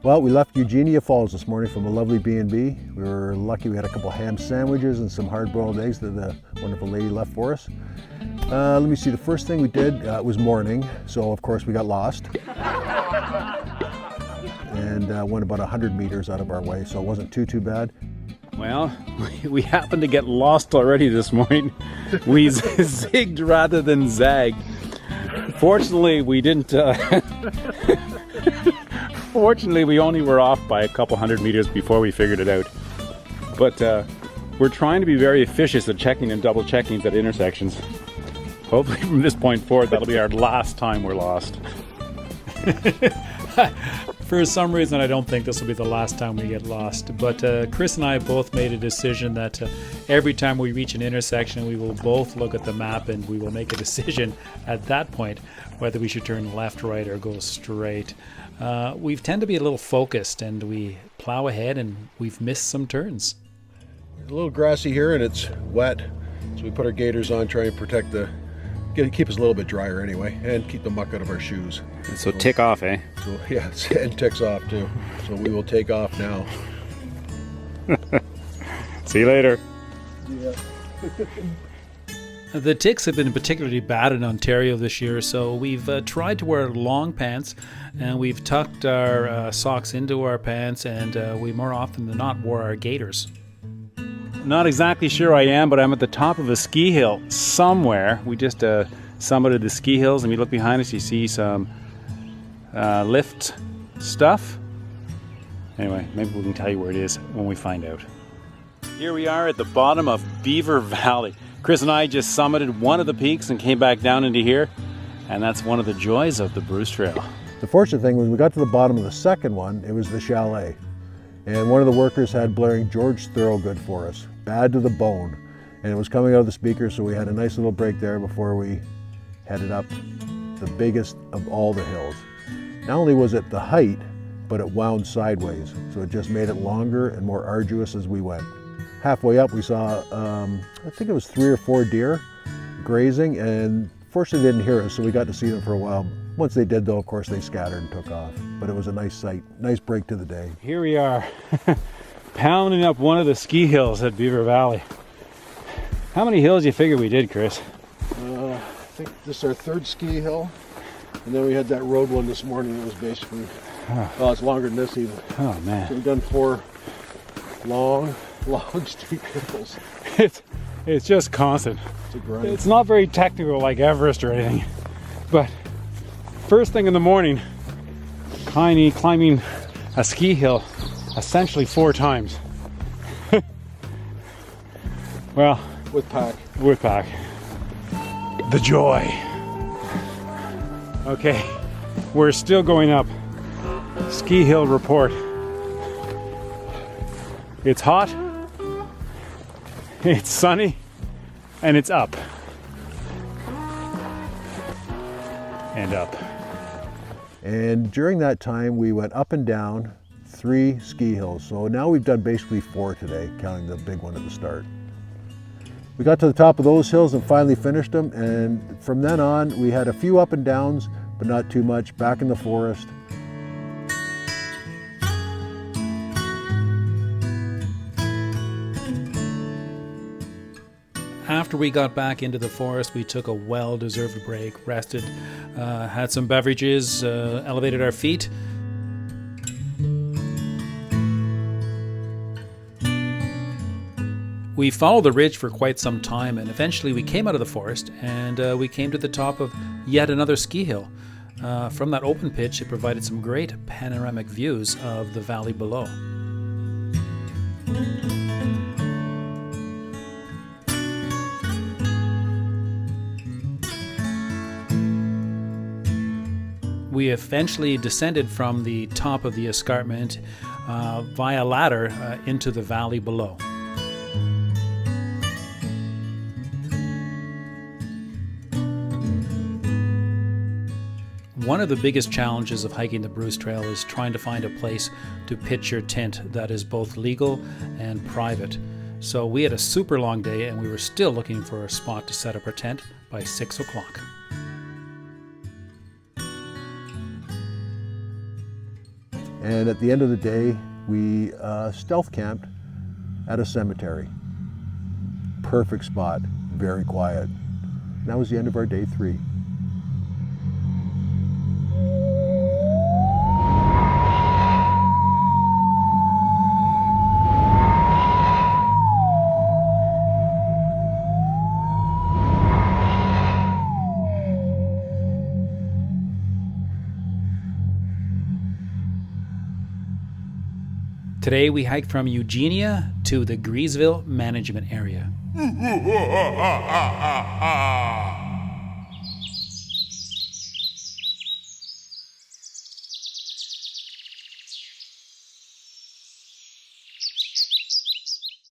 Well, we left Eugenia Falls this morning from a lovely B&B. We were lucky we had a couple ham sandwiches and some hard-boiled eggs that the wonderful lady left for us. Let me see, the first thing we did was morning, so of course we got lost. And went about 100 meters out of our way, so it wasn't too bad. Well, we happened to get lost already this morning. We zigged rather than zagged. Fortunately, we didn't... Fortunately, we only were off by a couple 100 meters before we figured it out. But we're trying to be very efficient at checking and double checking at intersections. Hopefully from this point forward, that'll be our last time we're lost. For some reason, I don't think this will be the last time we get lost. But Chris and I both made a decision that every time we reach an intersection, we will both look at the map and we will make a decision at that point whether we should turn left, right, or go straight. We tend to be a little focused and we plow ahead and we've missed some turns. It's a little grassy here and it's wet, so we put our gaiters on, try and protect keep us a little bit drier anyway, and keep the muck out of our shoes. So tick off, eh? So yeah, and ticks off too. So we will take off now. See you later. Yeah. The ticks have been particularly bad in Ontario this year, so we've tried to wear long pants, and we've tucked our socks into our pants, and we more often than not wore our gaiters. Not exactly sure I am, but I'm at the top of a ski hill somewhere. We just summited the ski hills, and we look behind us, you see some lift stuff. Anyway, maybe we can tell you where it is when we find out. Here we are at the bottom of Beaver Valley. Chris and I just summited one of the peaks and came back down into here, and that's one of the joys of the Bruce Trail. The fortunate thing was we got to the bottom of the second one, it was the chalet. And one of the workers had blaring George Thorogood for us, bad to the bone. And it was coming out of the speaker, so we had a nice little break there before we headed up the biggest of all the hills. Not only was it the height, but it wound sideways, so it just made it longer and more arduous as we went. Halfway up we saw, I think it was 3 or 4 deer grazing, and fortunately they didn't hear us, so we got to see them for a while. Once they did though, of course, they scattered and took off. But it was a nice sight, nice break to the day. Here we are, pounding up one of the ski hills at Beaver Valley. How many hills do you figure we did, Chris? I think this is our 3rd ski hill. And then we had that road one this morning that was basically, well, it's longer than this even. Oh man. So we've done 4 long steep hills. It's just constant. It's a grind. It's not very technical like Everest or anything, but first thing in the morning, climbing a ski hill essentially 4 times. Well, with pack. The joy. Okay, we're still going up. Ski hill report. It's hot, it's sunny, and it's up. And up. And during that time, we went up and down 3 ski hills. So now we've done basically 4 today, counting the big one at the start. We got to the top of those hills and finally finished them. And from then on, we had a few up and downs, but not too much, back in the forest. After we got back into the forest, we took a well-deserved break, rested, had some beverages, elevated our feet. We followed the ridge for quite some time, and eventually we came out of the forest and we came to the top of yet another ski hill. From that open pitch, it provided some great panoramic views of the valley below. We eventually descended from the top of the escarpment via ladder into the valley below. One of the biggest challenges of hiking the Bruce Trail is trying to find a place to pitch your tent that is both legal and private. So we had a super long day and we were still looking for a spot to set up our tent by 6 o'clock. And at the end of the day, we stealth camped at a cemetery. Perfect spot, very quiet. And that was the end of our day 3. Today we hiked from Eugenia to the Griesville Management Area.